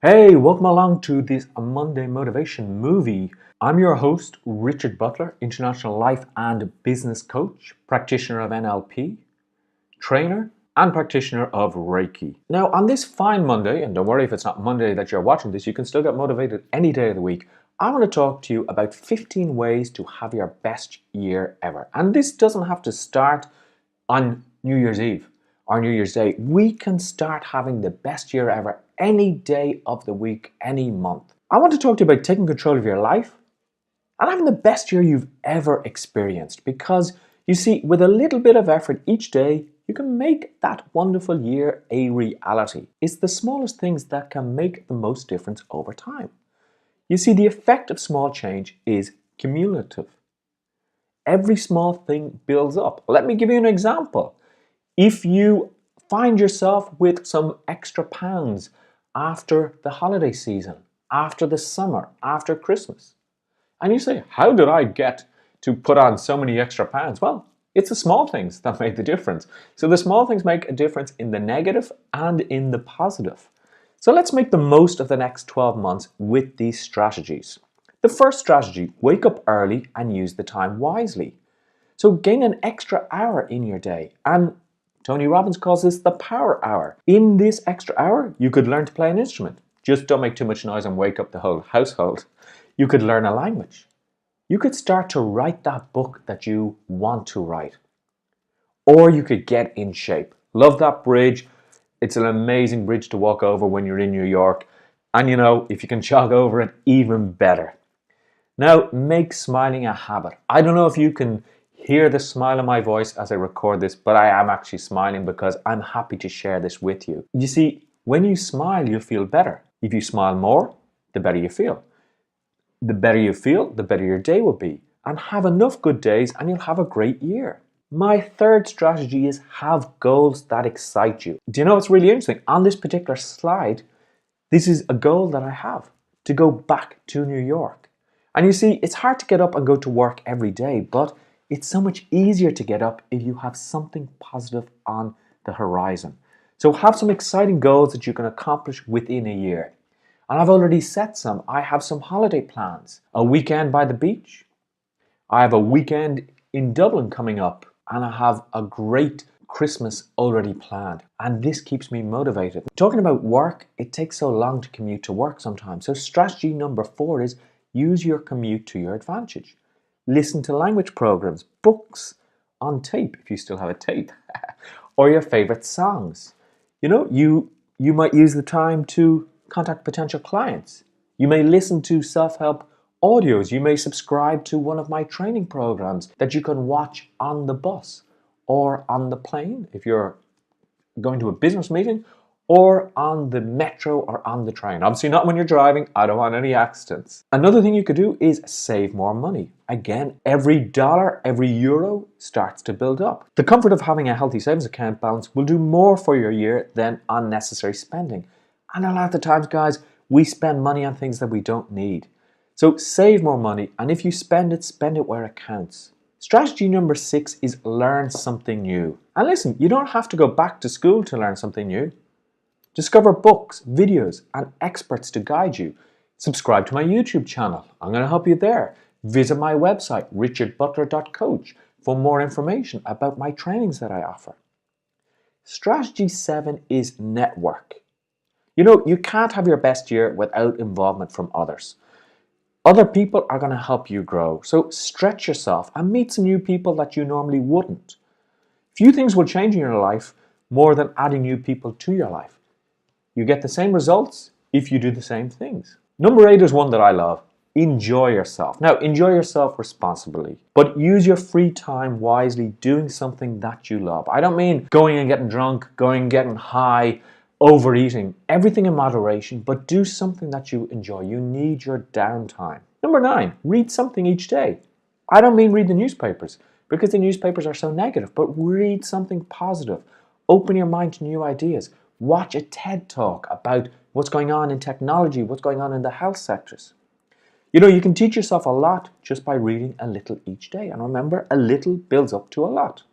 Hey, welcome along to this Monday Motivation Movie. I'm your host, Richard Butler, international life and business coach, practitioner of NLP, trainer, and practitioner of Reiki. Now, on this fine Monday, and don't worry if it's not Monday that you're watching this, you can still get motivated any day of the week. I want to talk to you about 15 ways to have your best year ever. And this doesn't have to start on New Year's Eve or New Year's Day. We can start having the best year ever any day of the week, any month. I want to talk to you about taking control of your life and having the best year you've ever experienced, because you see, with a little bit of effort each day, you can make that wonderful year a reality. It's the smallest things that can make the most difference over time. You see, the effect of small change is cumulative. Every small thing builds up. Let me give you an example. If you find yourself with some extra pounds after the holiday season, after the summer, after Christmas, and you say, how did I get to put on so many extra pounds? Well, it's the small things that make the difference. So the small things make a difference in the negative and in the positive. So let's make the most of the next 12 months with these strategies. The first strategy, wake up early and use the time wisely. So gain an extra hour in your day, and Tony Robbins calls this the power hour. In this extra hour, you could learn to play an instrument. Just don't make too much noise and wake up the whole household. You could learn a language. You could start to write that book that you want to write. Or you could get in shape. Love that bridge. It's an amazing bridge to walk over when you're in New York. And you know, if you can jog over it, even better. Now, make smiling a habit. I don't know if you can hear the smile in my voice as I record this, but I am actually smiling because I'm happy to share this with you. You see, when you smile, you'll feel better. If you smile more, the better you feel. The better you feel, the better your day will be. And have enough good days and you'll have a great year. My third strategy is have goals that excite you. Do you know what's really interesting? On this particular slide, this is a goal that I have, to go back to New York. And you see, it's hard to get up and go to work every day, but it's so much easier to get up if you have something positive on the horizon. So have some exciting goals that you can accomplish within a year. And I've already set some. I have some holiday plans. A weekend by the beach. I have a weekend in Dublin coming up. And I have a great Christmas already planned. And this keeps me motivated. Talking about work, it takes so long to commute to work sometimes. So strategy number 4 is use your commute to your advantage. Listen to language programs, books on tape, if you still have a tape, or your favorite songs. You know, you might use the time to contact potential clients. You may listen to self-help audios. You may subscribe to one of my training programs that you can watch on the bus or on the plane if you're going to a business meeting, or on the metro or on the train. Obviously not when you're driving. I don't want any accidents. Another thing you could do is save more money. Again, every dollar, every euro starts to build up. The comfort of having a healthy savings account balance will do more for your year than unnecessary spending. And a lot of the times, guys, we spend money on things that we don't need. So save more money, and if you spend it where it counts. Strategy number 6 is learn something new. And listen, you don't have to go back to school to learn something new. Discover books, videos, and experts to guide you. Subscribe to my YouTube channel. I'm going to help you there. Visit my website, richardbutler.coach, for more information about my trainings that I offer. Strategy 7 is network. You know, you can't have your best year without involvement from others. Other people are going to help you grow. So stretch yourself and meet some new people that you normally wouldn't. Few things will change in your life more than adding new people to your life. You get the same results if you do the same things. Number 8 is one that I love. Enjoy yourself. Now, enjoy yourself responsibly, but use your free time wisely doing something that you love. I don't mean going and getting drunk, going and getting high, overeating. Everything in moderation, but do something that you enjoy. You need your downtime. Number 9, read something each day. I don't mean read the newspapers, because the newspapers are so negative, but read something positive. Open your mind to new ideas. Watch a TED Talk about what's going on in technology, what's going on in the health sectors. You know, you can teach yourself a lot just by reading a little each day. And remember, a little builds up to a lot.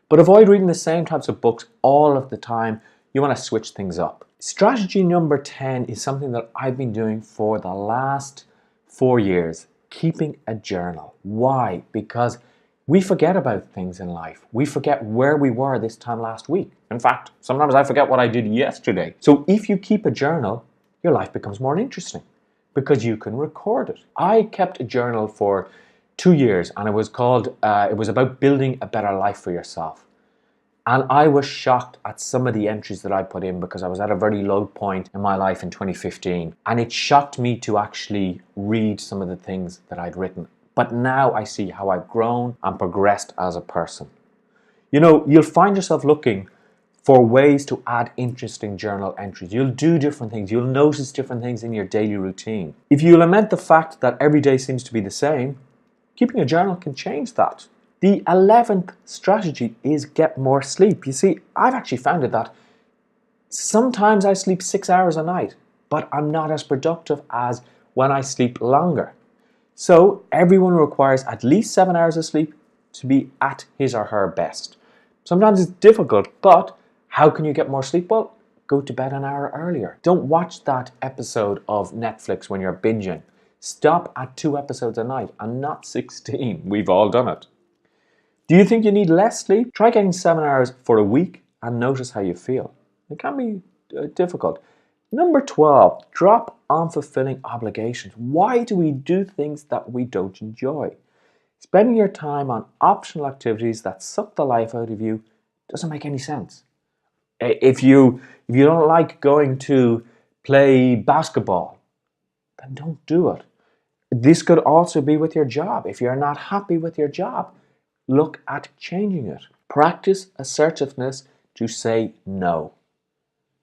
But avoid reading the same types of books all of the time. You want to switch things up. Strategy number 10 is something that I've been doing for the last 4 years, keeping a journal. Why? Because we forget about things in life. We forget where we were this time last week. In fact, sometimes I forget what I did yesterday. So if you keep a journal, your life becomes more interesting because you can record it. I kept a journal for 2 years, and it was about building a better life for yourself. And I was shocked at some of the entries that I put in because I was at a very low point in my life in 2015. And it shocked me to actually read some of the things that I'd written. But now I see how I've grown and progressed as a person. You know, you'll find yourself looking for ways to add interesting journal entries. You'll do different things. You'll notice different things in your daily routine. If you lament the fact that every day seems to be the same, keeping a journal can change that. The 11th strategy is get more sleep. You see, I've actually found it that sometimes I sleep 6 hours a night, but I'm not as productive as when I sleep longer. So everyone requires at least 7 hours of sleep to be at his or her best. Sometimes it's difficult, but how can you get more sleep? Well, go to bed an hour earlier. Don't watch that episode of Netflix when you're binging. Stop at 2 episodes a night and not 16. We've all done it. Do you think you need less sleep? Try getting 7 hours for a week and notice how you feel. It can be difficult. Number 12, drop unfulfilling obligations. Why do we do things that we don't enjoy? Spending your time on optional activities that suck the life out of you doesn't make any sense. If you don't like going to play basketball, then don't do it. This could also be with your job. If you're not happy with your job, look at changing it. Practice assertiveness to say no.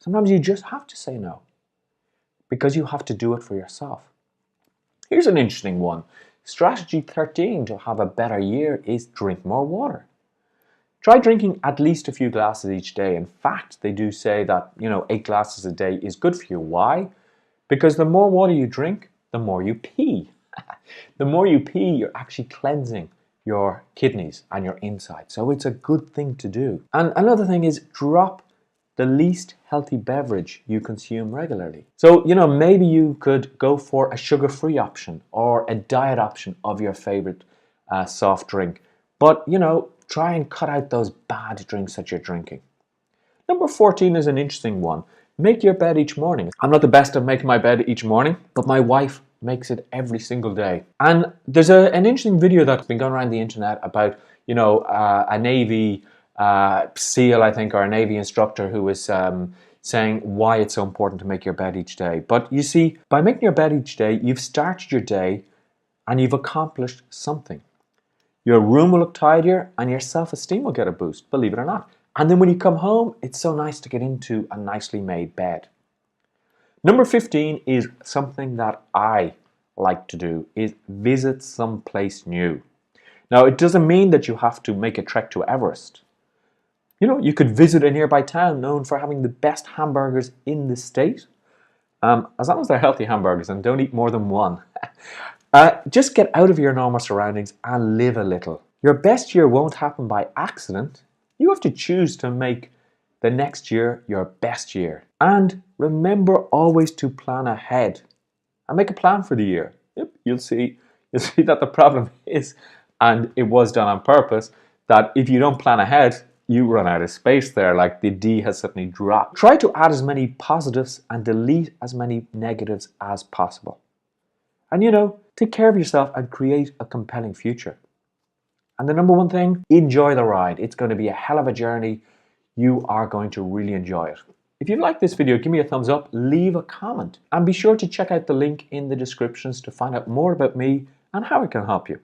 Sometimes you just have to say no because you have to do it for yourself. Here's an interesting one. Strategy 13 to have a better year is drink more water. Try drinking at least a few glasses each day. In fact, they do say that, 8 glasses a day is good for you. Why? Because the more water you drink, the more you pee. The more you pee, you're actually cleansing your kidneys and your insides. So it's a good thing to do. And another thing is drop the least healthy beverage you consume regularly. So, maybe you could go for a sugar-free option or a diet option of your favorite soft drink. But, try and cut out those bad drinks that you're drinking. Number 14 is an interesting one. Make your bed each morning. I'm not the best at making my bed each morning, but my wife makes it every single day. And there's an interesting video that's been going around the internet about, a Navy SEAL, I think, or a Navy instructor who was saying why it's so important to make your bed each day. But you see, by making your bed each day, you've started your day and you've accomplished something. Your room will look tidier and your self-esteem will get a boost, believe it or not. And then when you come home, it's so nice to get into a nicely made bed. Number 15 is something that I like to do, is visit some place new. Now, it doesn't mean that you have to make a trek to Everest. You could visit a nearby town known for having the best hamburgers in the state. As long as they're healthy hamburgers and don't eat more than one. Just get out of your normal surroundings and live a little. Your best year won't happen by accident. You have to choose to make the next year your best year. And remember always to plan ahead and make a plan for the year. Yep, you'll see that the problem is, and it was done on purpose, that if you don't plan ahead, you run out of space there, like the D has suddenly dropped. Try to add as many positives and delete as many negatives as possible. And take care of yourself and create a compelling future. And the number one thing, enjoy the ride. It's going to be a hell of a journey. You are going to really enjoy it. If you like this video, give me a thumbs up, leave a comment, and be sure to check out the link in the descriptions to find out more about me and how I can help you.